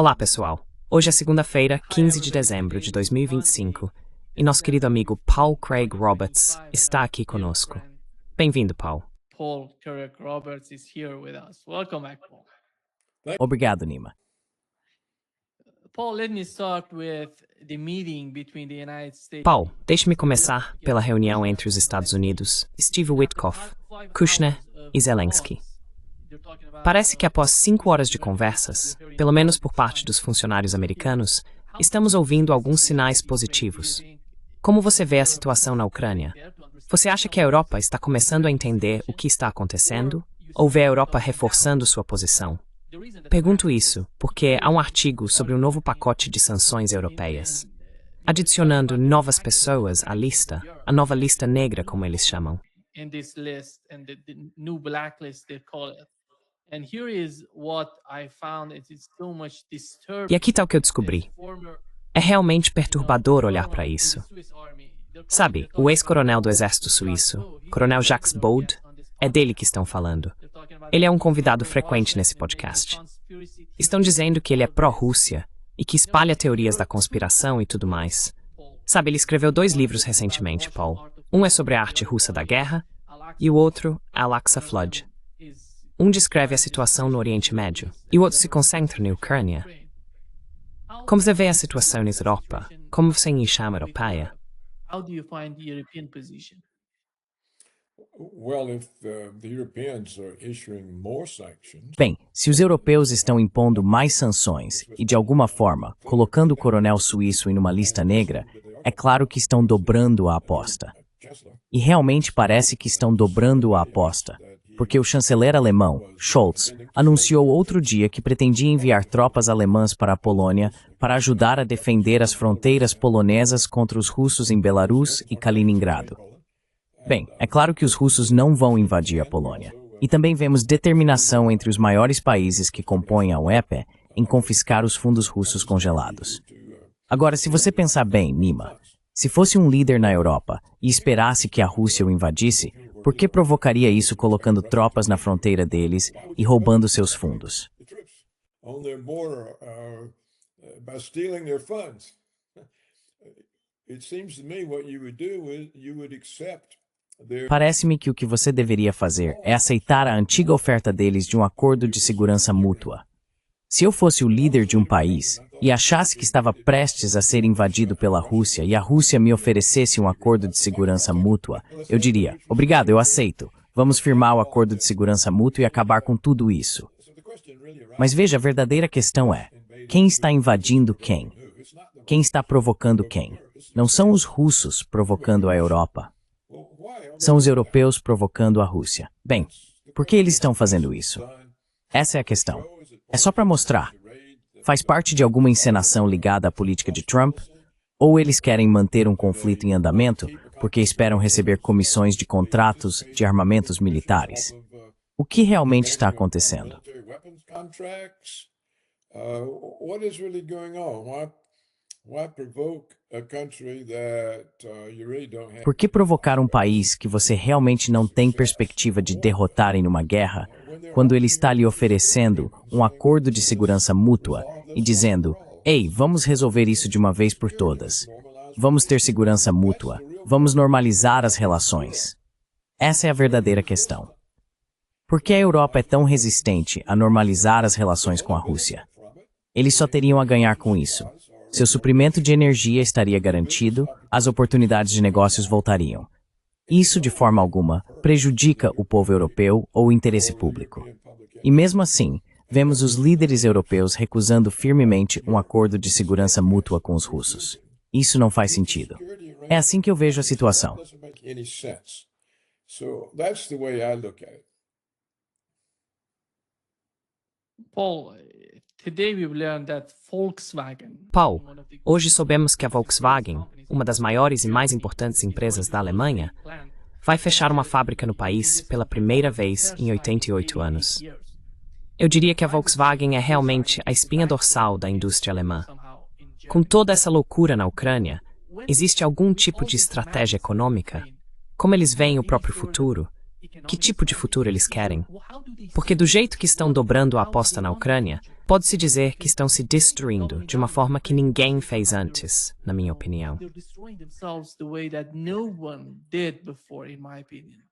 Olá, pessoal. Hoje é segunda-feira, 15 de dezembro de 2025, e nosso querido amigo Paul Craig Roberts está aqui conosco. Bem-vindo, Paul. Paul Craig Roberts is here with us. Welcome back, Paul. Obrigado, Nima. Paul, let me start with the meeting between the United States. Paul, deixe-me começar pela reunião entre os Estados Unidos, Steve Witkoff, Kushner e Zelensky. Parece que após 5 horas de conversas, pelo menos por parte dos funcionários americanos, estamos ouvindo alguns sinais positivos. Como você vê a situação na Ucrânia? Você acha que a Europa está começando a entender o que está acontecendo? Ou vê a Europa reforçando sua posição? Pergunto isso porque há um artigo sobre um novo pacote de sanções europeias, adicionando novas pessoas à lista, a nova lista negra, como eles chamam. In this list and the new blacklist they call it. And here is what I found, it is so much disturbing. E aqui está o que eu descobri. É realmente perturbador olhar para isso. Sabe, o ex-coronel do exército suíço, Coronel Jacques Baude, é dele que estão falando. Ele é um convidado frequente nesse podcast. Estão dizendo que ele é pró-Rússia e que espalha teorias da conspiração e tudo mais. Sabe, ele escreveu 2 livros recentemente, Paul. Um é sobre a arte russa da guerra e o outro, Al-Aqsa Flood. Um descreve a situação no Oriente Médio e o outro se concentra na Ucrânia. Como você vê a situação na Europa? Como você enxerga a europeia? How do you find the European position? Well, if the Europeans are issuing more sanctions, Bem, se os europeus estão impondo mais sanções e, de alguma forma, colocando o coronel suíço em uma lista negra, é claro que estão dobrando a aposta. E realmente parece que estão dobrando a aposta, porque o chanceler alemão, Scholz, anunciou outro dia que pretendia enviar tropas alemãs para a Polônia para ajudar a defender as fronteiras polonesas contra os russos em Belarus e Kaliningrado. Bem, é claro que os russos não vão invadir a Polônia. E também vemos determinação entre os maiores países que compõem a OEP em confiscar os fundos russos congelados. Agora, se você pensar bem, Nima, se fosse um líder na Europa e esperasse que a Rússia o invadisse, por que provocaria isso colocando tropas na fronteira deles e roubando seus fundos? on their border by stealing their funds. It seems to me what you would do is you would accept their Parece-me que o que você deveria fazer é aceitar a antiga oferta deles de um acordo de segurança mútua. Se eu fosse o líder de um país e achasse que estava prestes a ser invadido pela Rússia e a Rússia me oferecesse um acordo de segurança mútua, eu diria, obrigado, eu aceito. Vamos firmar o acordo de segurança mútua e acabar com tudo isso. Mas veja, a verdadeira questão é, quem está invadindo quem? Quem está provocando quem? Não são os russos provocando a Europa. São os europeus provocando a Rússia. Bem, por que eles estão fazendo isso? Essa é a questão. É só para mostrar. Faz parte de alguma encenação ligada à política de Trump? Ou eles querem manter um conflito em andamento porque esperam receber comissões de contratos de armamentos militares? O que realmente está acontecendo? weapons contracts. What is really going on? Why provoke a country that you really don't have? Por que provocar um país que você realmente não tem perspectiva de derrotar em uma guerra, quando ele está lhe oferecendo um acordo de segurança mútua e dizendo, ei, vamos resolver isso de uma vez por todas. Vamos ter segurança mútua. Vamos normalizar as relações. Essa é a verdadeira questão. Por que a Europa é tão resistente a normalizar as relações com a Rússia? Eles só teriam a ganhar com isso. Seu suprimento de energia estaria garantido, as oportunidades de negócios voltariam. Isso, de forma alguma, prejudica o povo europeu ou o interesse público. E mesmo assim, vemos os líderes europeus recusando firmemente um acordo de segurança mútua com os russos. Isso não faz sentido. É assim que eu vejo a situação. Doesn't make any sense. So that's the way I look at it. Paul, today we've learned that Volkswagen. Paul, hoje soubemos que a Volkswagen, uma das maiores e mais importantes empresas da Alemanha, vai fechar uma fábrica no país pela primeira vez em 88 anos. Eu diria que a Volkswagen é realmente a espinha dorsal da indústria alemã. Com toda essa loucura na Ucrânia, existe algum tipo de estratégia econômica? Como eles veem o próprio futuro? Que tipo de futuro eles querem? Porque do jeito que estão dobrando a aposta na Ucrânia, Pode-se dizer que estão se destruindo de uma forma que ninguém fez antes, na minha opinião. They're destroying themselves the way that no one did before, in my opinion.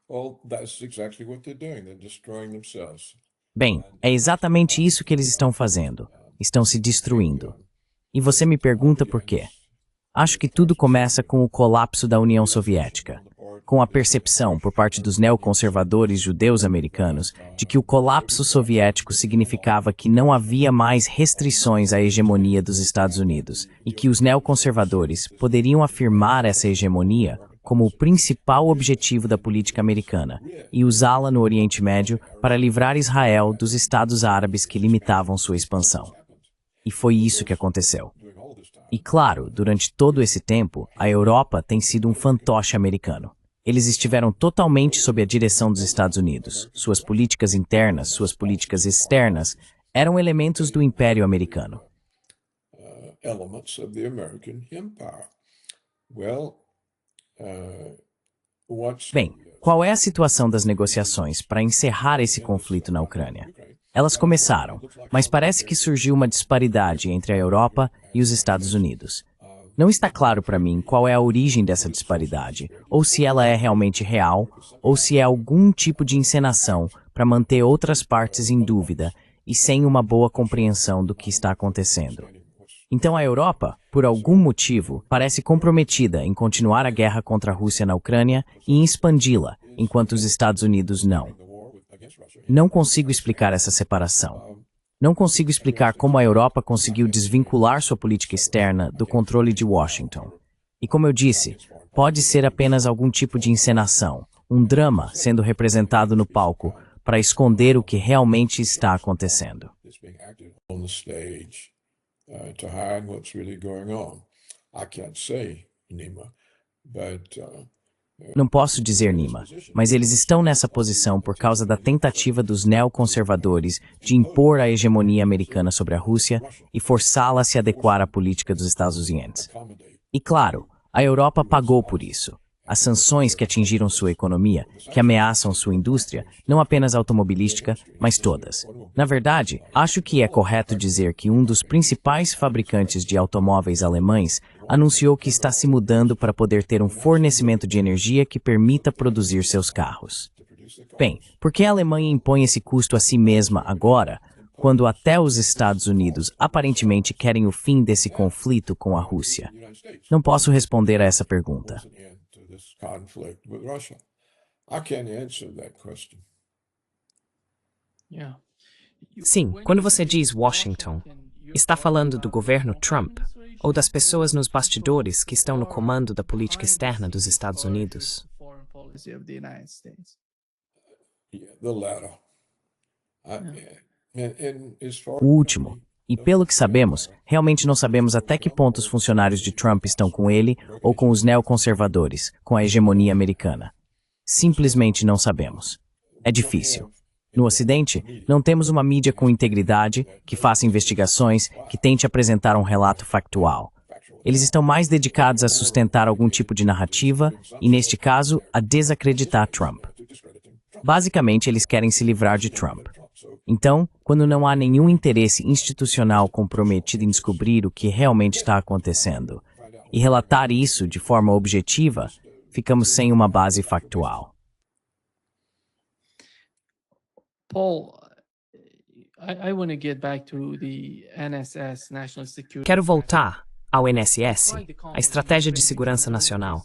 Well, that's exactly what they're doing. They're destroying themselves. Bem, é exatamente isso que eles estão fazendo. Estão se destruindo. E você me pergunta por quê? Acho que tudo começa com o colapso da União Soviética, com a percepção por parte dos neoconservadores judeus americanos de que o colapso soviético significava que não havia mais restrições à hegemonia dos Estados Unidos e que os neoconservadores poderiam afirmar essa hegemonia como o principal objetivo da política americana e usá-la no Oriente Médio para livrar Israel dos Estados Árabes que limitavam sua expansão. E foi isso que aconteceu. E claro, durante todo esse tempo, a Europa tem sido um fantoche americano. Eles estiveram totalmente sob a direção dos Estados Unidos. Suas políticas internas, suas políticas externas, eram elementos do Império Americano. Elements of the American empire. Well, Bem, qual é a situação das negociações para encerrar esse conflito na Ucrânia? Elas começaram, mas parece que surgiu uma disparidade entre a Europa e os Estados Unidos. Não está claro para mim qual é a origem dessa disparidade, ou se ela é realmente real, ou se é algum tipo de encenação para manter outras partes em dúvida e sem uma boa compreensão do que está acontecendo. Então a Europa, por algum motivo, parece comprometida em continuar a guerra contra a Rússia na Ucrânia e em expandi-la, enquanto os Estados Unidos não. Não consigo explicar essa separação. Não consigo explicar como a Europa conseguiu desvincular sua política externa do controle de Washington. E como eu disse, pode ser apenas algum tipo de encenação, um drama sendo representado no palco para esconder o que realmente está acontecendo. To hide what's really going on. I can't say, Nima, but Não posso dizer, Nima, mas eles estão nessa posição por causa da tentativa dos neoconservadores de impor a hegemonia americana sobre a Rússia e forçá-la a se adequar à política dos Estados Unidos. E claro, a Europa pagou por isso. As sanções que atingiram sua economia, que ameaçam sua indústria, não apenas automobilística, mas todas. Na verdade, acho que é correto dizer que um dos principais fabricantes de automóveis alemães anunciou que está se mudando para poder ter um fornecimento de energia que permita produzir seus carros. Bem, por que a Alemanha impõe esse custo a si mesma agora, quando até os Estados Unidos aparentemente querem o fim desse conflito com a Rússia? Não posso responder a essa pergunta. this conflict with Russia? I can't answer that question. Yeah. Sim, quando você diz Washington, está falando do governo Trump ou das pessoas nos bastidores que estão no comando da política externa dos Estados Unidos? Yeah, the latter. And as far O último. E pelo que sabemos, realmente não sabemos até que ponto os funcionários de Trump estão com ele ou com os neoconservadores, com a hegemonia americana. Simplesmente não sabemos. É difícil. No Ocidente, não temos uma mídia com integridade, que faça investigações, que tente apresentar um relato factual. Eles estão mais dedicados a sustentar algum tipo de narrativa e, neste caso, a desacreditar Trump. Basicamente, eles querem se livrar de Trump. Então, quando não há nenhum interesse institucional comprometido em descobrir o que realmente está acontecendo e relatar isso de forma objetiva, ficamos sem uma base factual. Paul, I want to get back to the NSS, National Security. Quero voltar ao NSS, a Estratégia de Segurança Nacional.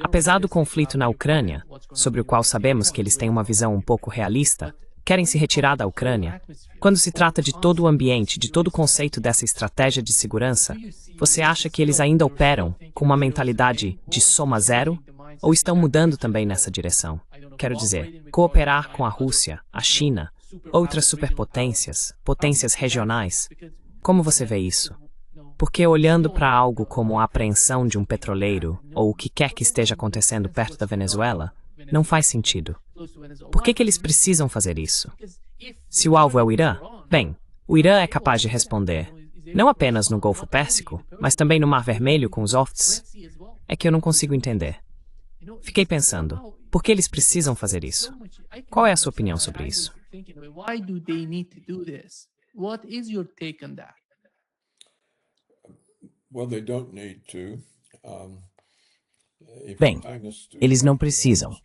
Apesar do conflito na Ucrânia, sobre o qual sabemos que eles têm uma visão um pouco realista, querem se retirar da Ucrânia. Quando se trata de todo o ambiente, de todo o conceito dessa estratégia de segurança, você acha que eles ainda operam com uma mentalidade de soma zero? Ou estão mudando também nessa direção? Quero dizer, cooperar com a Rússia, a China, outras superpotências, potências regionais. Como você vê isso? Porque olhando para algo como a apreensão de um petroleiro ou o que quer que esteja acontecendo perto da Venezuela, não faz sentido. Por que eles precisam fazer isso? Se o alvo é o Irã, bem, o Irã é capaz de responder, não apenas no Golfo Pérsico, mas também no Mar Vermelho com os Houthis. É que eu não consigo entender. Fiquei pensando, por que eles precisam fazer isso? Qual é a sua opinião sobre isso? thinking, why do they need to do this? What is your take on that? Well, they don't need to. Bem, eles não precisam.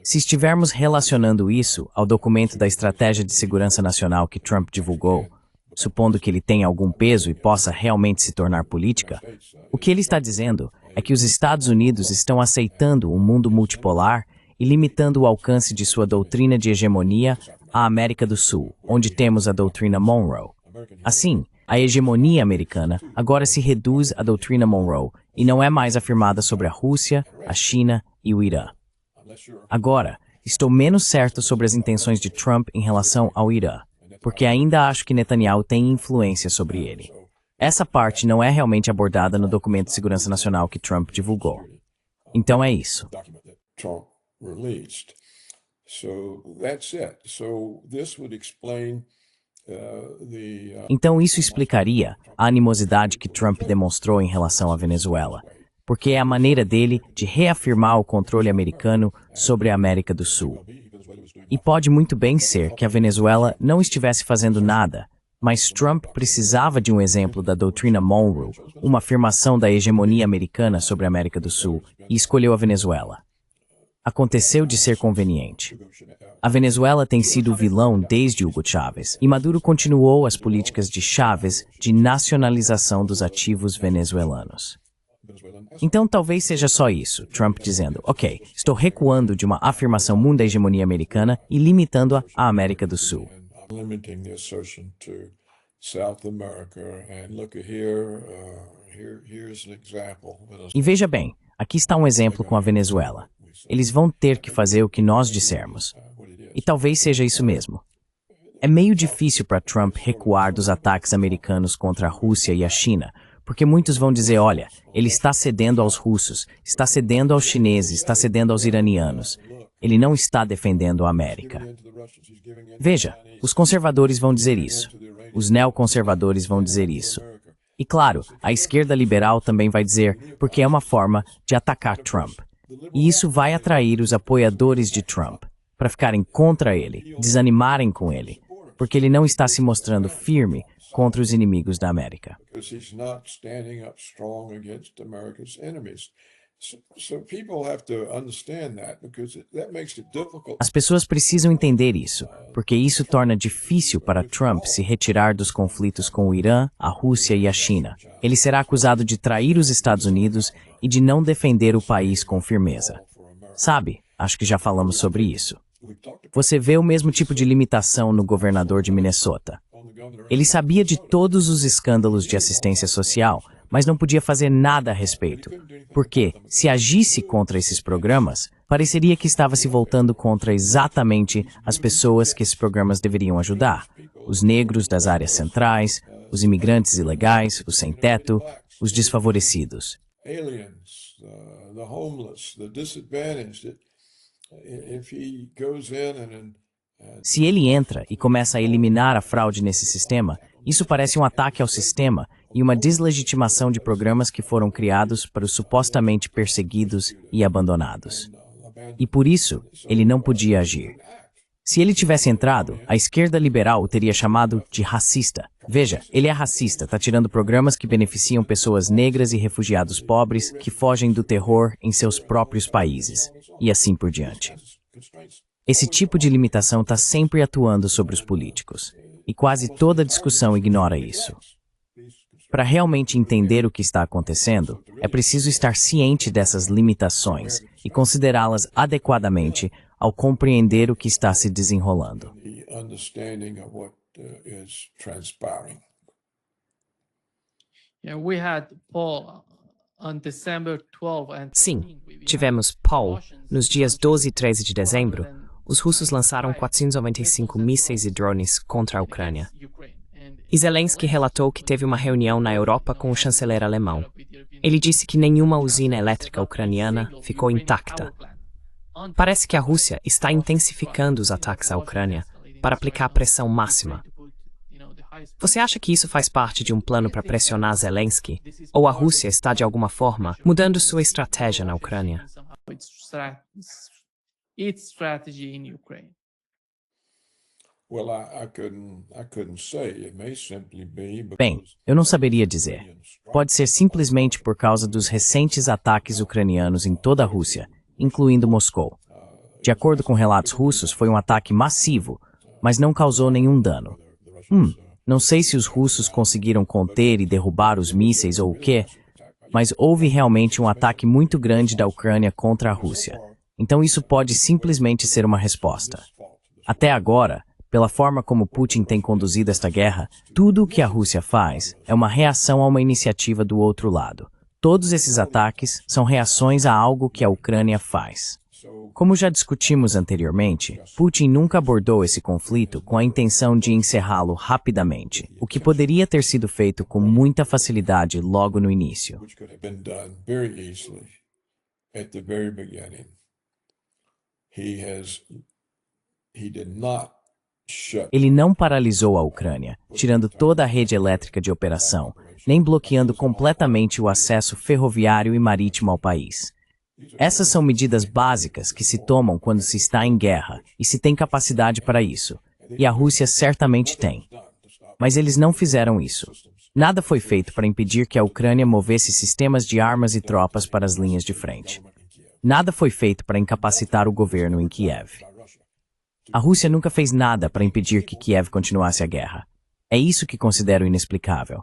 Se estivermos relacionando isso ao documento da Estratégia de Segurança Nacional que Trump divulgou, supondo que ele tenha algum peso e possa realmente se tornar política, o que ele está dizendo é que os Estados Unidos estão aceitando um mundo multipolar e limitando o alcance de sua doutrina de hegemonia à América do Sul, onde temos a doutrina Monroe. Assim, a hegemonia americana agora se reduz à doutrina Monroe e não é mais afirmada sobre a Rússia, a China e o Irã. Agora, estou menos certo sobre as intenções de Trump em relação ao Irã, porque ainda acho que Netanyahu tem influência sobre ele. Essa parte não é realmente abordada no documento de segurança nacional que Trump divulgou. Então é isso. Então isso explicaria a animosidade que Trump demonstrou em relação à Venezuela, porque é a maneira dele de reafirmar o controle americano sobre a América do Sul. E pode muito bem ser que a Venezuela não estivesse fazendo nada, mas Trump precisava de um exemplo da doutrina Monroe, uma afirmação da hegemonia americana sobre a América do Sul, e escolheu a Venezuela. Aconteceu de ser conveniente. A Venezuela tem sido o vilão desde Hugo Chávez, e Maduro continuou as políticas de Chávez de nacionalização dos ativos venezuelanos. Então talvez seja só isso, Trump dizendo, ok, estou recuando de uma afirmação mundo da hegemonia americana e limitando-a à América do Sul. E veja bem, aqui está um exemplo com a Venezuela. Eles vão ter que fazer o que nós dissermos. E talvez seja isso mesmo. É meio difícil para Trump recuar dos ataques americanos contra a Rússia e a China, porque muitos vão dizer, olha, ele está cedendo aos russos, está cedendo aos chineses, está cedendo aos iranianos. Ele não está defendendo a América. Veja, os conservadores vão dizer isso. Os neoconservadores vão dizer isso. E claro, a esquerda liberal também vai dizer, porque é uma forma de atacar Trump. E isso vai atrair os apoiadores de Trump para ficarem contra ele, desanimarem com ele, porque ele não está se mostrando firme contra os inimigos da América. As pessoas precisam entender isso, porque isso torna difícil para Trump se retirar dos conflitos com o Irã, a Rússia e a China. Ele será acusado de trair os Estados Unidos e de não defender o país com firmeza. Sabe, acho que já falamos sobre isso. Você vê o mesmo tipo de limitação no governador de Minnesota. Ele sabia de todos os escândalos de assistência social, mas não podia fazer nada a respeito. Porque, se agisse contra esses programas, pareceria que estava se voltando contra exatamente as pessoas que esses programas deveriam ajudar. Os negros das áreas centrais, os imigrantes ilegais, os sem-teto, os desfavorecidos. Se ele entra e começa a eliminar a fraude nesse sistema, isso parece um ataque ao sistema e uma deslegitimação de programas que foram criados para os supostamente perseguidos e abandonados. E por isso, ele não podia agir. Se ele tivesse entrado, a esquerda liberal o teria chamado de racista. Veja, ele é racista, está tirando programas que beneficiam pessoas negras e refugiados pobres que fogem do terror em seus próprios países, e assim por diante. Esse tipo de limitação está sempre atuando sobre os políticos, e quase toda discussão ignora isso. Para realmente entender o que está acontecendo, é preciso estar ciente dessas limitações e considerá-las adequadamente ao compreender o que está se desenrolando. Sim, tivemos Paul. Nos dias 12 e 13 de dezembro, os russos lançaram 495 mísseis e drones contra a Ucrânia. E Zelensky relatou que teve uma reunião na Europa com o chanceler alemão. Ele disse que nenhuma usina elétrica ucraniana ficou intacta. Parece que a Rússia está intensificando os ataques à Ucrânia para aplicar pressão máxima. Você acha que isso faz parte de um plano para pressionar Zelensky? Ou a Rússia está, de alguma forma, mudando sua estratégia na Ucrânia? Well, I couldn't say. It may simply be Bem, because eu não saberia dizer. Pode ser simplesmente por causa dos recentes ataques ucranianos em toda a Rússia, incluindo Moscou. De acordo com relatos russos, foi um ataque massivo, mas não causou nenhum dano. Não sei se os russos conseguiram conter e derrubar os mísseis ou o quê, mas houve realmente um ataque muito grande da Ucrânia contra a Rússia. Então isso pode simplesmente ser uma resposta. Até agora, pela forma como Putin tem conduzido esta guerra, tudo o que a Rússia faz é uma reação a uma iniciativa do outro lado. Todos esses ataques são reações a algo que a Ucrânia faz. Como já discutimos anteriormente, Putin nunca abordou esse conflito com a intenção de encerrá-lo rapidamente, o que poderia ter sido feito com muita facilidade logo no início. which could have been done very easily at the very beginning. He did not shut Ele não paralisou a Ucrânia, tirando toda a rede elétrica de operação, nem bloqueando completamente o acesso ferroviário e marítimo ao país. Essas são medidas básicas que se tomam quando se está em guerra, e se tem capacidade para isso, e a Rússia certamente tem. Mas eles não fizeram isso. Nada foi feito para impedir que a Ucrânia movesse sistemas de armas e tropas para as linhas de frente. Nada foi feito para incapacitar o governo em Kiev. A Rússia nunca fez nada para impedir que Kiev continuasse a guerra. É isso que considero inexplicável.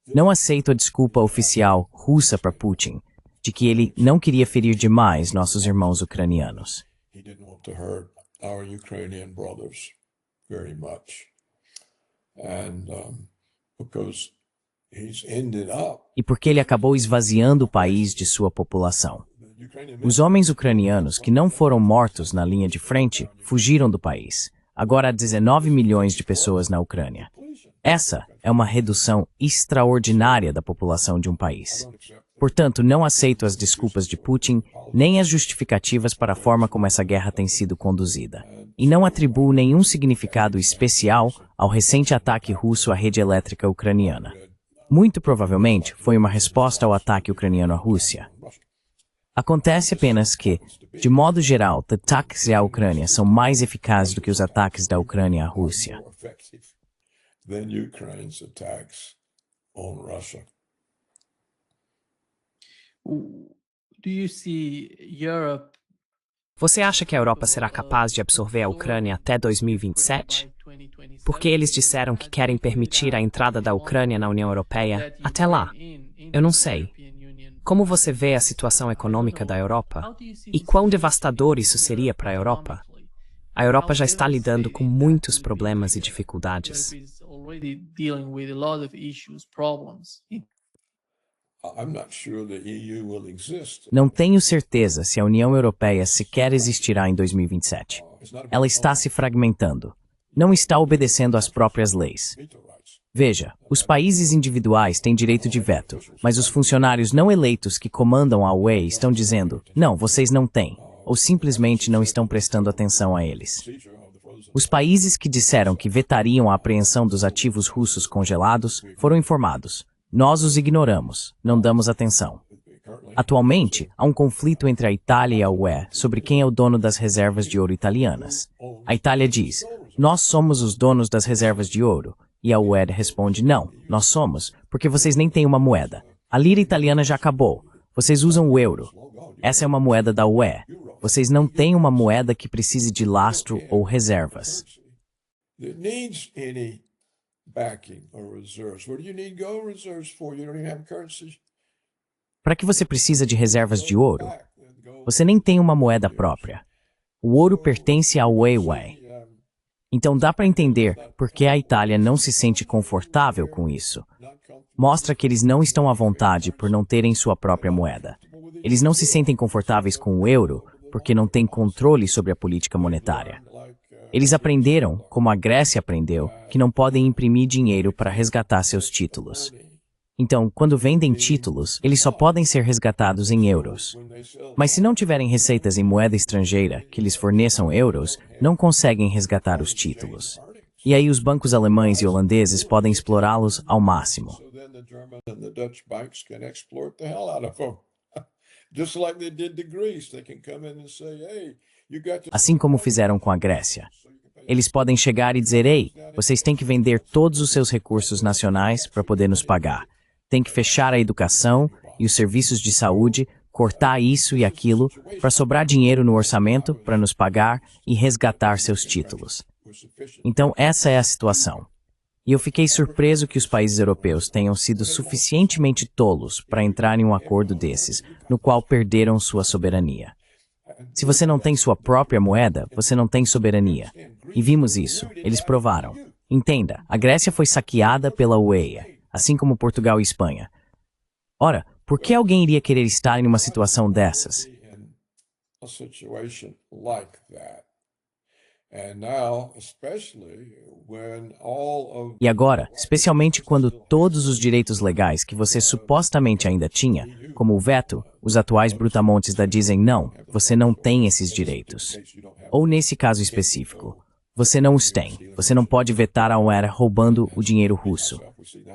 Não aceito a desculpa oficial russa para Putin, de que ele não queria ferir demais nossos irmãos ucranianos. He didn't want to hurt our Ukrainian brothers very much. And because he's ended up, E porque ele acabou esvaziando o país de sua população. the Ukrainian Os homens ucranianos que não foram mortos na linha de frente fugiram do país. Agora há 19 milhões de pessoas na Ucrânia. Essa é uma redução extraordinária da população de um país. Portanto, não aceito as desculpas de Putin, nem as justificativas para a forma como essa guerra tem sido conduzida. E não atribuo nenhum significado especial ao recente ataque russo à rede elétrica ucraniana. Muito provavelmente foi uma resposta ao ataque ucraniano à Rússia. Acontece apenas que, de modo geral, os ataques à Ucrânia são mais eficazes do que os ataques da Ucrânia à Rússia. more effective than Ukraine's attacks on Russia. Do you see Europe Você acha que a Europa será capaz de absorver a Ucrânia até 2027? Porque eles disseram que querem permitir a entrada da Ucrânia na União Europeia até lá. Eu não sei. Como você vê a situação econômica da Europa? E quão devastador isso seria para a Europa? A Europa já está lidando com muitos problemas e dificuldades. I'm not sure the EU will exist. Não tenho certeza se a União Europeia sequer existirá em 2027. Ela está se fragmentando. Não está obedecendo às próprias leis. Veto rights. Veja, os países individuais têm direito de veto, mas os funcionários não eleitos que comandam a UE estão dizendo, não, vocês não têm, ou simplesmente não estão prestando atenção a eles. Os países que disseram que vetariam a apreensão dos ativos russos congelados foram informados. Nós os ignoramos, não damos atenção. Atualmente, há um conflito entre a Itália e a UE sobre quem é o dono das reservas de ouro italianas. A Itália diz, nós somos os donos das reservas de ouro. E a UE responde, não, nós somos, porque vocês nem têm uma moeda. A lira italiana já acabou. Vocês usam o euro. Essa é uma moeda da UE. Vocês não têm uma moeda que precise de lastro ou reservas. That needs any backing or reserves. What do you need gold reserves for? You don't even have currency. Para que você precisa de reservas de ouro? Você nem tem uma moeda própria. O ouro pertence ao Weiwei. Então dá para entender por que a Itália não se sente confortável com isso. Mostra que eles não estão à vontade por não terem sua própria moeda. Eles não se sentem confortáveis com o euro porque não têm controle sobre a política monetária. Eles aprenderam, como a Grécia aprendeu, que não podem imprimir dinheiro para resgatar seus títulos. Então, quando vendem títulos, eles só podem ser resgatados em euros. Mas se não tiverem receitas em moeda estrangeira que lhes forneçam euros, não conseguem resgatar os títulos. E aí os bancos alemães e holandeses podem explorá-los ao máximo. So then the German and the Dutch banks can exploit the hell out of them. Just like they did to Greece. They can come in and say, hey, you got to... Assim como fizeram com a Grécia. Eles podem chegar e dizer, ei, vocês têm que vender todos os seus recursos nacionais para poder nos pagar. Tem que fechar a educação e os serviços de saúde, cortar isso e aquilo, para sobrar dinheiro no orçamento para nos pagar e resgatar seus títulos. Então, essa é a situação. E eu fiquei surpreso que os países europeus tenham sido suficientemente tolos para entrar em um acordo desses, no qual perderam sua soberania. Se você não tem sua própria moeda, você não tem soberania. E vimos isso, eles provaram. Entenda, a Grécia foi saqueada pela UE, assim como Portugal e Espanha. Ora, por que alguém iria querer estar em uma situação dessas? E agora, especialmente quando todos os direitos legais que você supostamente ainda tinha, como o veto, os atuais brutamontes da dizem não, você não tem esses direitos. Ou nesse caso específico, você não os tem. Você não pode vetar a UE roubando o dinheiro russo.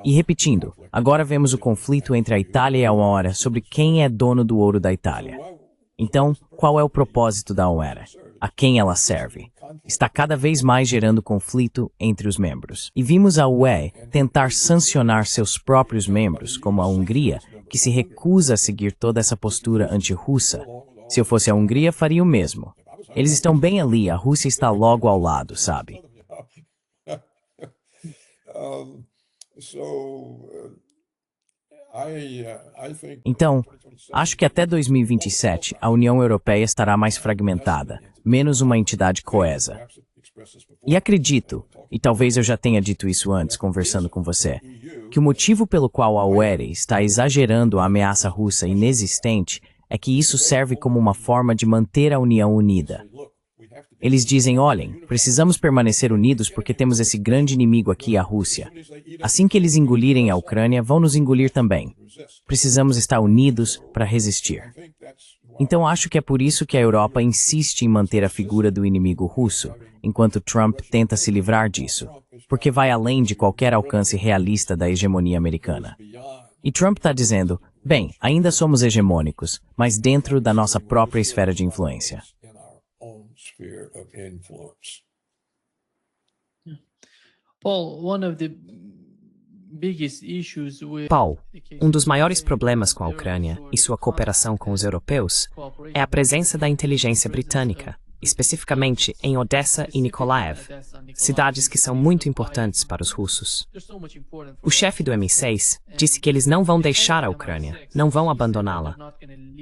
E repetindo, agora vemos o conflito entre a Itália e a UE sobre quem é dono do ouro da Itália. Então, qual é o propósito da UE? A quem ela serve? Está cada vez mais gerando conflito entre os membros. E vimos a UE tentar sancionar seus próprios membros, como a Hungria, que se recusa a seguir toda essa postura anti-russa. Se eu fosse a Hungria, faria o mesmo. Eles estão bem ali, a Rússia está logo ao lado, sabe? Então, acho que até 2027 a União Europeia estará mais fragmentada, menos uma entidade coesa. E acredito, e talvez eu já tenha dito isso antes conversando com você, que o motivo pelo qual a UE está exagerando a ameaça russa inexistente é que isso serve como uma forma de manter a União unida. Eles dizem, olhem, precisamos permanecer unidos porque temos esse grande inimigo aqui, a Rússia. Assim que eles engolirem a Ucrânia, vão nos engolir também. Precisamos estar unidos para resistir. Então acho que é por isso que a Europa insiste em manter a figura do inimigo russo, enquanto Trump tenta se livrar disso, porque vai além de qualquer alcance realista da hegemonia americana. E Trump está dizendo, bem, ainda somos hegemônicos, mas dentro da nossa própria esfera de influência. Paul, um dos maiores problemas com a Ucrânia e sua cooperação com os europeus é a presença da inteligência britânica, especificamente em Odessa e Nikolaev, cidades que são muito importantes para os russos. O chefe do MI6 disse que eles não vão deixar a Ucrânia, não vão abandoná-la.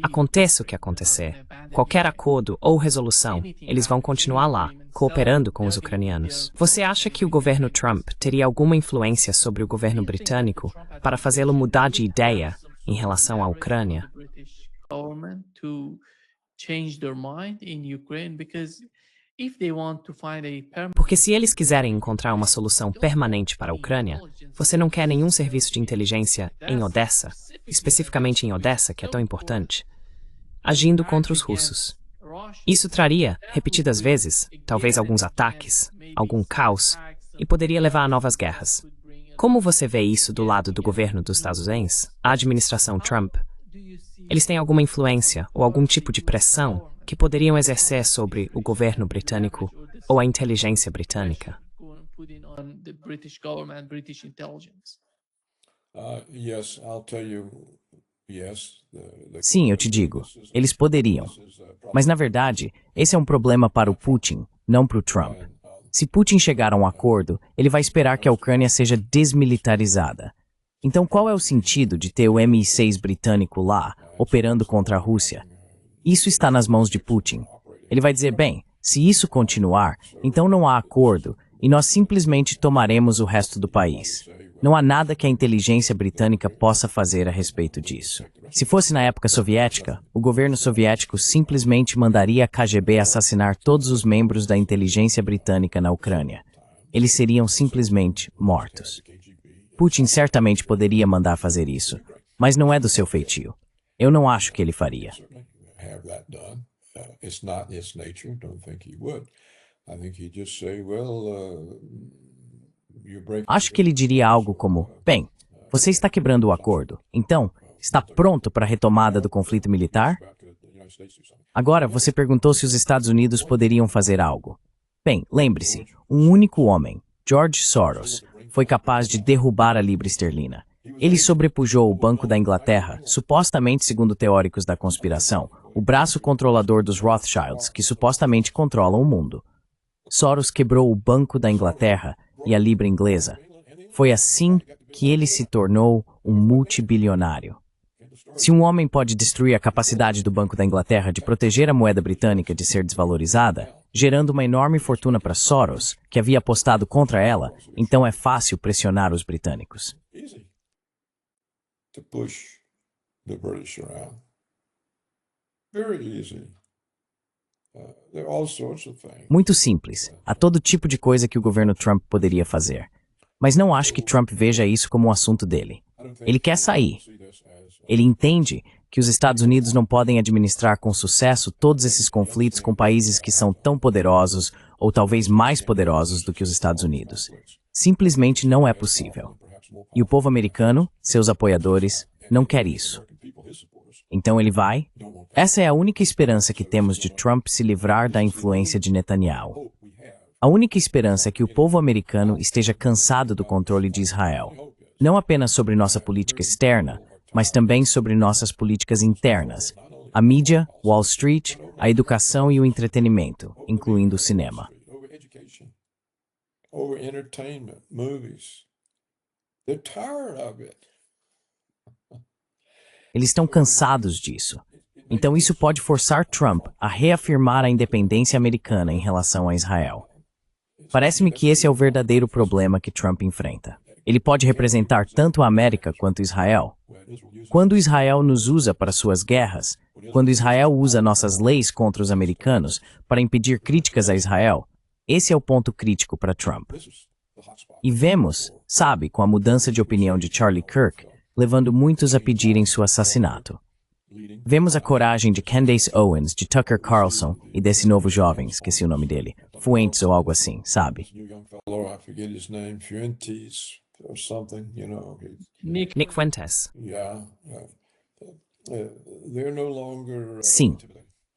Aconteça o que acontecer, qualquer acordo ou resolução, eles vão continuar lá, cooperando com os ucranianos. Você acha que o governo Trump teria alguma influência sobre o governo britânico para fazê-lo mudar de ideia em relação à Ucrânia? Porque se eles quiserem encontrar uma solução permanente para a Ucrânia, você não quer nenhum serviço de inteligência em Odessa, especificamente em Odessa, que é tão importante, agindo contra os russos. Isso traria, repetidas vezes, talvez alguns ataques, algum caos, e poderia levar a novas guerras. Como você vê isso do lado do governo dos Estados Unidos, a administração Trump? Eles têm alguma influência ou algum tipo de pressão que poderiam exercer sobre o governo britânico ou a inteligência britânica? Sim, eu te digo, eles poderiam. Mas, na verdade, esse é um problema para o Putin, não para o Trump. Se Putin chegar a um acordo, ele vai esperar que a Ucrânia seja desmilitarizada. Então, qual é o sentido de ter o MI6 britânico lá, operando contra a Rússia? Isso está nas mãos de Putin. Ele vai dizer, bem, se isso continuar, então não há acordo e nós simplesmente tomaremos o resto do país. Não há nada que a inteligência britânica possa fazer a respeito disso. Se fosse na época soviética, o governo soviético simplesmente mandaria a KGB assassinar todos os membros da inteligência britânica na Ucrânia. Eles seriam simplesmente mortos. Putin certamente poderia mandar fazer isso, mas não é do seu feitio. Eu não acho que ele faria. Acho que ele diria algo como, bem, você está quebrando o acordo, então, está pronto para a retomada do conflito militar? Agora, você perguntou se os Estados Unidos poderiam fazer algo. Bem, lembre-se, um único homem, George Soros, foi capaz de derrubar a libra esterlina. Ele sobrepujou o Banco da Inglaterra, supostamente, segundo teóricos da conspiração, o braço controlador dos Rothschilds, que supostamente controlam o mundo. Soros quebrou o Banco da Inglaterra e a libra inglesa. Foi assim que ele se tornou um multibilionário. Se um homem pode destruir a capacidade do Banco da Inglaterra de proteger a moeda britânica de ser desvalorizada, gerando uma enorme fortuna para Soros, que havia apostado contra ela, então é fácil pressionar os britânicos. To push the British around. Very easy. There are all sorts of things. Muito simples. Há todo tipo de coisa que o governo Trump poderia fazer. Mas não acho que Trump veja isso como um assunto dele. Ele quer sair. Ele entende que os Estados Unidos não podem administrar com sucesso todos esses conflitos com países que são tão poderosos ou talvez mais poderosos do que os Estados Unidos. Simplesmente não é possível. E o povo americano, seus apoiadores, não quer isso. Então ele vai? Essa é a única esperança que temos de Trump se livrar da influência de Netanyahu. A única esperança é que o povo americano esteja cansado do controle de Israel. Não apenas sobre nossa política externa, mas também sobre nossas políticas internas. A mídia, Wall Street, a educação e o entretenimento, incluindo o cinema. Over entertainment, movies. They're tired of it. Eles estão cansados disso. Então isso pode forçar Trump a reafirmar a independência americana em relação a Israel. Parece-me que esse é o verdadeiro problema que Trump enfrenta. Ele pode representar tanto a América quanto Israel. Quando Israel nos usa para suas guerras, quando Israel usa nossas leis contra os americanos para impedir críticas a Israel, esse é o ponto crítico para Trump. E vemos, sabe, com a mudança de opinião de Charlie Kirk, levando muitos a pedirem seu assassinato. Vemos a coragem de Candace Owens, de Tucker Carlson e desse novo jovem, esqueci o nome dele, Fuentes ou algo assim, sabe? Nick Fuentes. Sim,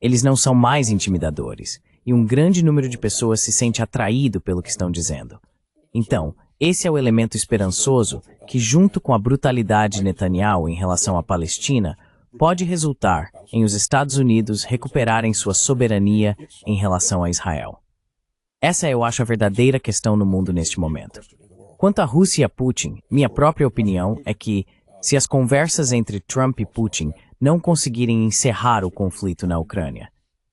eles não são mais intimidadores, e um grande número de pessoas se sente atraído pelo que estão dizendo. Então, esse é o elemento esperançoso que, junto com a brutalidade de Netanyahu em relação à Palestina, pode resultar em os Estados Unidos recuperarem sua soberania em relação a Israel. Essa eu acho a verdadeira questão no mundo neste momento. Quanto à Rússia e a Putin, minha própria opinião é que, se as conversas entre Trump e Putin não conseguirem encerrar o conflito na Ucrânia,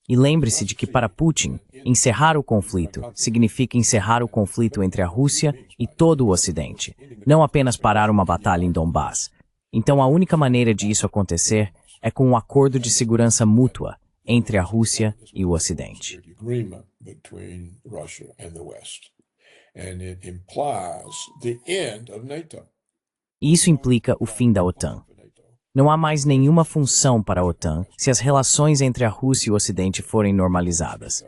e lembre-se de que para Putin, encerrar o conflito significa encerrar o conflito entre a Rússia e todo o Ocidente, não apenas parar uma batalha em Donbass. Então a única maneira de isso acontecer é com um acordo de segurança mútua entre a Rússia e o Ocidente. E isso implica o fim da OTAN. Não há mais nenhuma função para a OTAN se as relações entre a Rússia e o Ocidente forem normalizadas.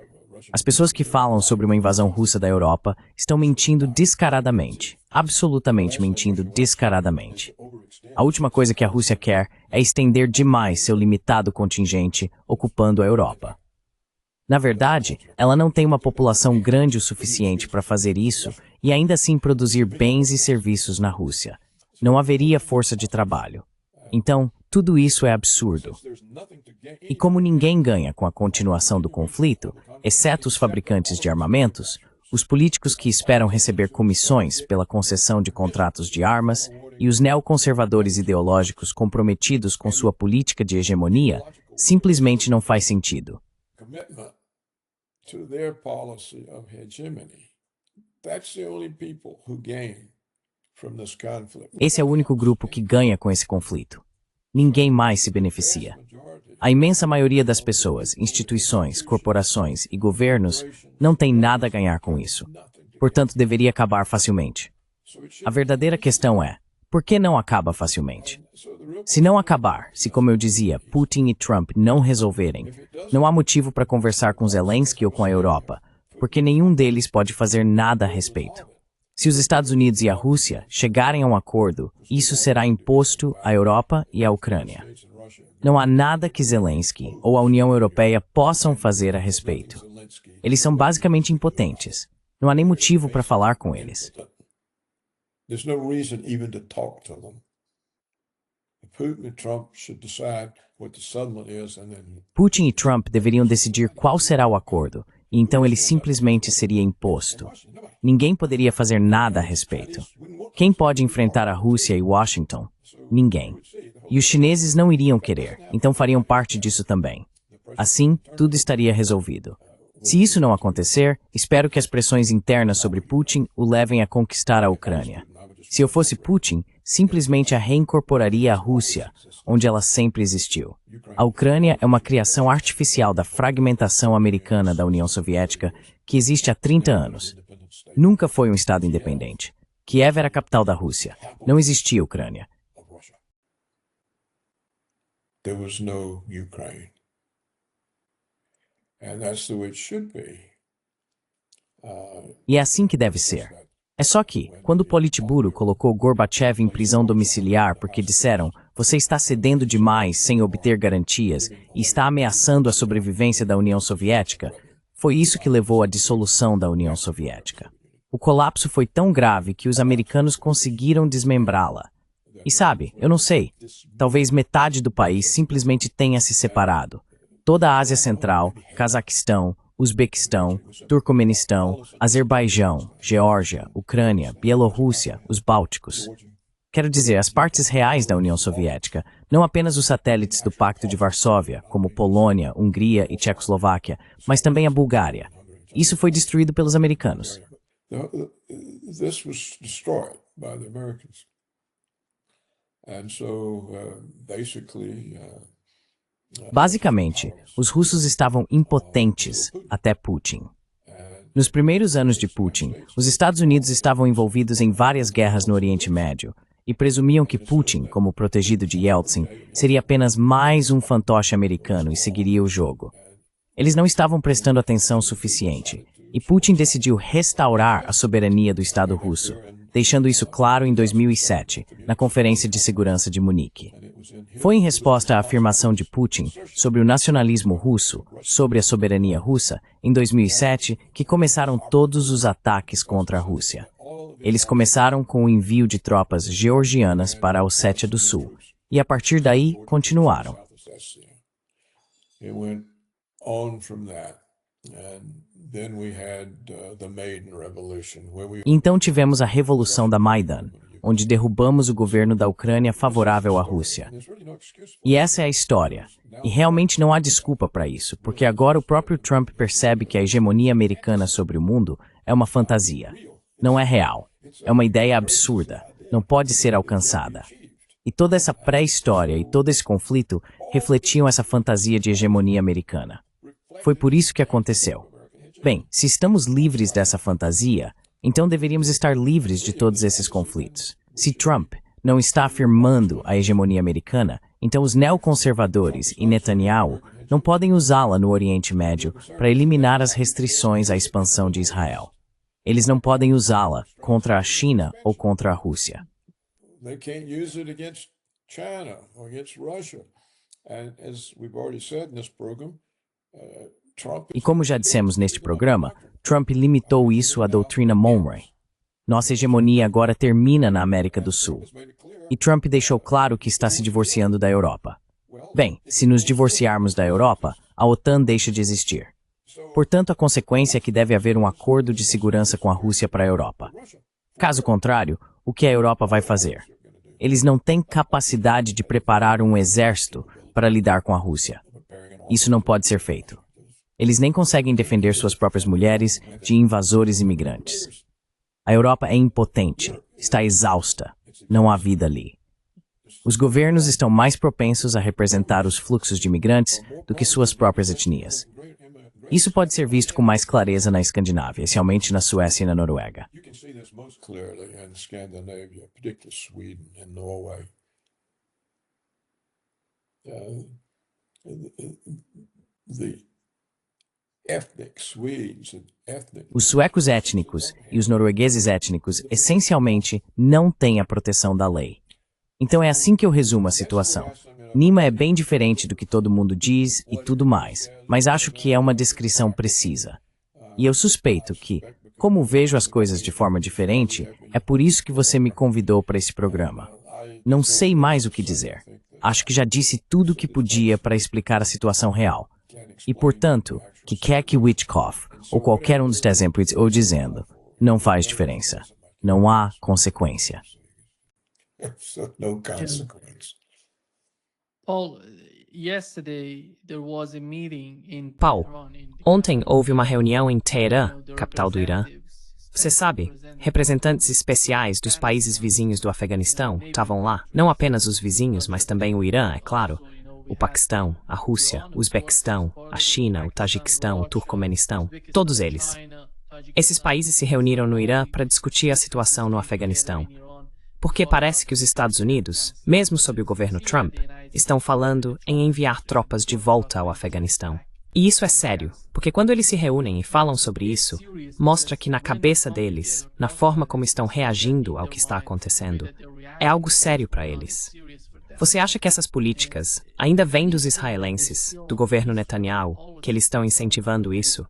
As pessoas que falam sobre uma invasão russa da Europa estão mentindo descaradamente, absolutamente mentindo descaradamente. A última coisa que a Rússia quer é estender demais seu limitado contingente ocupando a Europa. Na verdade, ela não tem uma população grande o suficiente para fazer isso e ainda assim produzir bens e serviços na Rússia. Não haveria força de trabalho. Então, tudo isso é absurdo. E como ninguém ganha com a continuação do conflito, exceto os fabricantes de armamentos, os políticos que esperam receber comissões pela concessão de contratos de armas e os neoconservadores ideológicos comprometidos com sua política de hegemonia, simplesmente não faz sentido. Esse é o único grupo que ganha com esse conflito. Ninguém mais se beneficia. A imensa maioria das pessoas, instituições, corporações e governos não tem nada a ganhar com isso. Portanto, deveria acabar facilmente. A verdadeira questão é, por que não acaba facilmente? Se não acabar, se, como eu dizia, Putin e Trump não resolverem, não há motivo para conversar com Zelensky ou com a Europa, porque nenhum deles pode fazer nada a respeito. Se os Estados Unidos e a Rússia chegarem a um acordo, isso será imposto à Europa e à Ucrânia. Não há nada que Zelensky ou a União Europeia possam fazer a respeito. Eles são basicamente impotentes. Não há nem motivo para falar com eles. There's no reason even to talk to them. Putin and Trump should decide what the settlement is and then Putin e Trump deveriam decidir qual será o acordo, e então ele simplesmente seria imposto. Ninguém poderia fazer nada a respeito. Quem pode enfrentar a Rússia e Washington? Ninguém. E os chineses não iriam querer, então fariam parte disso também. Assim, tudo estaria resolvido. Se isso não acontecer, espero que as pressões internas sobre Putin o levem a conquistar a Ucrânia. Se eu fosse Putin, simplesmente a reincorporaria à Rússia, onde ela sempre existiu. A Ucrânia é uma criação artificial da fragmentação americana da União Soviética que existe há 30 anos. Nunca foi um estado independente. Kiev era a capital da Rússia. Não existia Ucrânia. of Russia. There was no Ukraine. And that's the way it should be. E é assim que deve ser. É só que, quando o Politburo colocou Gorbachev em prisão domiciliar porque disseram você está cedendo demais sem obter garantias e está ameaçando a sobrevivência da União Soviética, foi isso que levou à dissolução da União Soviética. O colapso foi tão grave que os americanos conseguiram desmembrá-la. E sabe, eu não sei, talvez metade do país simplesmente tenha se separado. Toda a Ásia Central, Cazaquistão, Uzbequistão, Turcomenistão, Azerbaijão, Geórgia, Ucrânia, Bielorrússia, os Bálticos. Quero dizer, as partes reais da União Soviética, não apenas os satélites do Pacto de Varsóvia, como Polônia, Hungria e Tchecoslováquia, mas também a Bulgária. Isso foi destruído pelos americanos. This was destroyed by the Americans. And so, basically, Basicamente, os russos estavam impotentes até Putin. Nos primeiros anos de Putin, os Estados Unidos estavam envolvidos em várias guerras no Oriente Médio e presumiam que Putin, como protegido de Yeltsin, seria apenas mais um fantoche americano e seguiria o jogo. Eles não estavam prestando atenção suficiente, e Putin decidiu restaurar a soberania do Estado russo, deixando isso claro em 2007, na Conferência de Segurança de Munique. Foi em resposta à afirmação de Putin sobre o nacionalismo russo, sobre a soberania russa, em 2007, que começaram todos os ataques contra a Rússia. Eles começaram com o envio de tropas georgianas para a Ossétia do Sul, e a partir daí continuaram. it went on from that. And then we had the Maidan Revolution, where we Então tivemos a Revolução da Maidan, onde derrubamos o governo da Ucrânia favorável à Rússia. there's really no excuse. E essa é a história. E realmente não há desculpa para isso, porque agora o próprio Trump percebe que a hegemonia americana sobre o mundo é uma fantasia. Não é real. É uma ideia absurda. Não pode ser alcançada. E toda essa pré-história e todo esse conflito refletiam essa fantasia de hegemonia americana. Foi por isso que aconteceu. Bem, se estamos livres dessa fantasia, então deveríamos estar livres de todos esses conflitos. Se Trump não está afirmando a hegemonia americana, então os neoconservadores e Netanyahu não podem usá-la no Oriente Médio para eliminar as restrições à expansão de Israel. Eles não podem usá-la contra a China ou contra a Rússia. They can't use it against China or against Russia. And as we've already said in this program, Trump E como já dissemos neste programa, Trump limitou isso à doutrina Monroe. Nossa hegemonia agora termina na América do Sul. E Trump deixou claro que está se divorciando da Europa. Bem, se nos divorciarmos da Europa, a OTAN deixa de existir. Portanto, a consequência é que deve haver um acordo de segurança com a Rússia para a Europa. Caso contrário, o que a Europa vai fazer? Eles não têm capacidade de preparar um exército para lidar com a Rússia. Isso não pode ser feito. Eles nem conseguem defender suas próprias mulheres de invasores imigrantes. A Europa é impotente, está exausta, não há vida ali. Os governos estão mais propensos a representar os fluxos de imigrantes do que suas próprias etnias. Isso pode ser visto com mais clareza na Escandinávia, especialmente na Suécia e na Noruega. you can see this most clearly in Scandinavia, particularly Sweden and Norway. The ethnic Swedes and ethnic Os suecos étnicos e os noruegueses étnicos essencialmente não têm a proteção da lei. Então é assim que eu resumo a situação. Nima é bem diferente do que todo mundo diz e tudo mais, mas acho que é uma descrição precisa. E eu suspeito que, como vejo as coisas de forma diferente, é por isso que você me convidou para esse programa. Não sei mais o que dizer. Acho que já disse tudo o que podia para explicar a situação real. E, portanto, que quer que Witchcoff, ou qualquer um dos exemplos ou dizendo, não faz diferença. Não há consequência. So no consequence. Paul, yesterday there was a meeting in Paul, Tehran, in ontem houve uma reunião em Teherã, the capital do Irã. Você sabe, representantes especiais dos países vizinhos do Afeganistão estavam lá. Não apenas os vizinhos, mas também o Irã, é claro. O Paquistão, a Rússia, o Uzbequistão, a China, o Tajiquistão, o Turcomenistão, todos eles. Esses países se reuniram no Irã para discutir a situação no Afeganistão. Porque parece que os Estados Unidos, mesmo sob o governo Trump, estão falando em enviar tropas de volta ao Afeganistão. E isso é sério, porque quando eles se reúnem e falam sobre isso, mostra que na cabeça deles, na forma como estão reagindo ao que está acontecendo, é algo sério para eles. Você acha que essas políticas ainda vêm dos israelenses, do governo Netanyahu, que eles estão incentivando isso?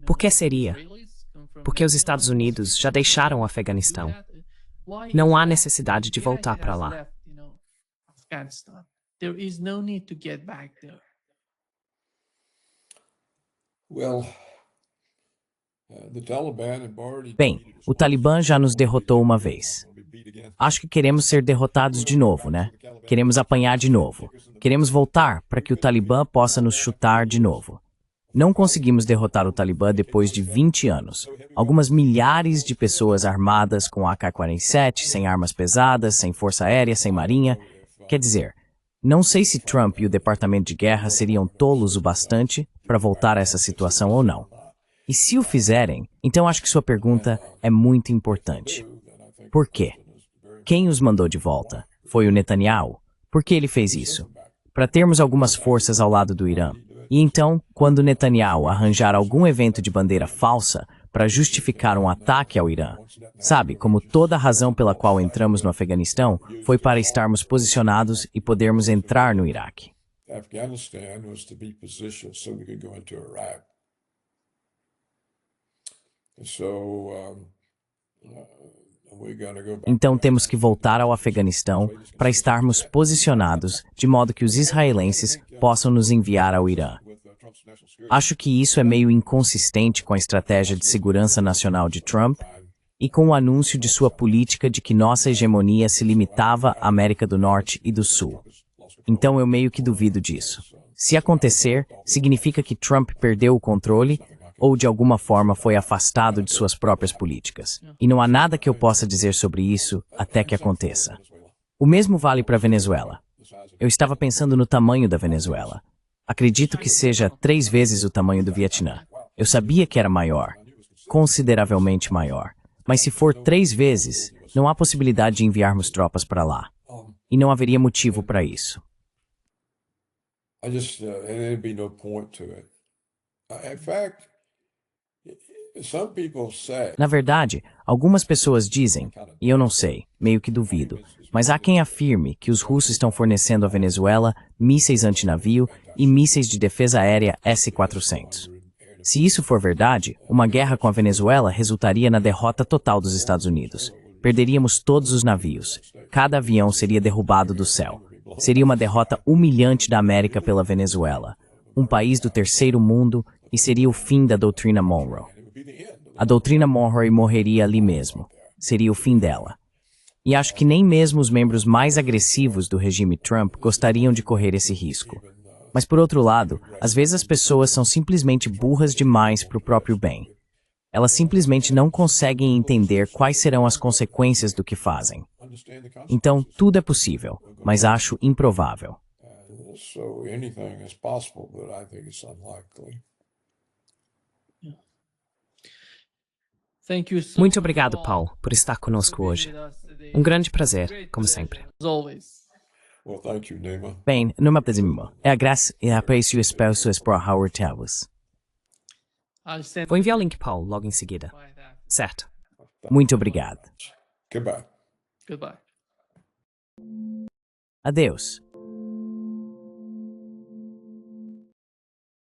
Por que seria? Porque os Estados Unidos já deixaram o Afeganistão. Não há necessidade de voltar para lá. Bem, o Talibã já nos derrotou uma vez. Acho que queremos ser derrotados de novo, né? Queremos apanhar de novo. Queremos voltar para que o Talibã possa nos chutar de novo. Não conseguimos derrotar o Talibã depois de 20 anos. Algumas milhares de pessoas armadas com AK-47, sem armas pesadas, sem força aérea, sem marinha. Quer dizer, não sei se Trump e o Departamento de Guerra seriam tolos o bastante para voltar a essa situação ou não. E se o fizerem, então acho que sua pergunta é muito importante. Por quê? Quem os mandou de volta? Foi o Netanyahu. Por que ele fez isso? Para termos algumas forças ao lado do Irã. E então, quando Netanyahu arranjar algum evento de bandeira falsa para justificar um ataque ao Irã, sabe, como toda a razão pela qual entramos no Afeganistão foi para estarmos posicionados e podermos entrar no Iraque. Afghanistan was to be positioned so we could go into Iraq. So, we're gonna go back. Então temos que voltar ao Afeganistão para estarmos posicionados de modo que os israelenses possam nos enviar ao Irã. Acho que isso é meio inconsistente com a estratégia de segurança nacional de Trump e com o anúncio de sua política de que nossa hegemonia se limitava à América do Norte e do Sul. Então eu meio que duvido disso. Se acontecer, significa que Trump perdeu o controle ou de alguma forma foi afastado de suas próprias políticas. E não há nada que eu possa dizer sobre isso até que aconteça. O mesmo vale para a Venezuela. Eu estava pensando no tamanho da Venezuela. Acredito que seja 3 vezes o tamanho do Vietnã. Eu sabia que era maior, consideravelmente maior. Mas se for 3 vezes, não há possibilidade de enviarmos tropas para lá. E não haveria motivo para isso. There'd be no point to it. In fact, some people say, Na verdade, algumas pessoas dizem, e eu não sei, meio que duvido, mas há quem afirme que os russos estão fornecendo à Venezuela mísseis antinavio e mísseis de defesa aérea S-400. Se isso for verdade, uma guerra com a Venezuela resultaria na derrota total dos Estados Unidos. Perderíamos todos os navios. Cada avião seria derrubado do céu. Seria uma derrota humilhante da América pela Venezuela, um país do terceiro mundo, e seria o fim da doutrina Monroe. A doutrina Monroe morreria ali mesmo. Seria o fim dela. E acho que nem mesmo os membros mais agressivos do regime Trump gostariam de correr esse risco. Mas por outro lado, às vezes as pessoas são simplesmente burras demais para o próprio bem. Elas simplesmente não conseguem entender quais serão as consequências do que fazem. Então, tudo é possível, mas acho improvável. so anything is possible, but I think it's unlikely. Thank you so Muito much, obrigado, Paul, por estar conosco hoje. Um grande prazer, como sempre. As always. Well, thank you, Nima. Bem, numa pesima, é a graça e apreço esposos por Howard Towers. I'll send Vou enviar o link, Paul, logo em seguida. by that. Certo. Muito obrigado. Goodbye. Goodbye. Adeus.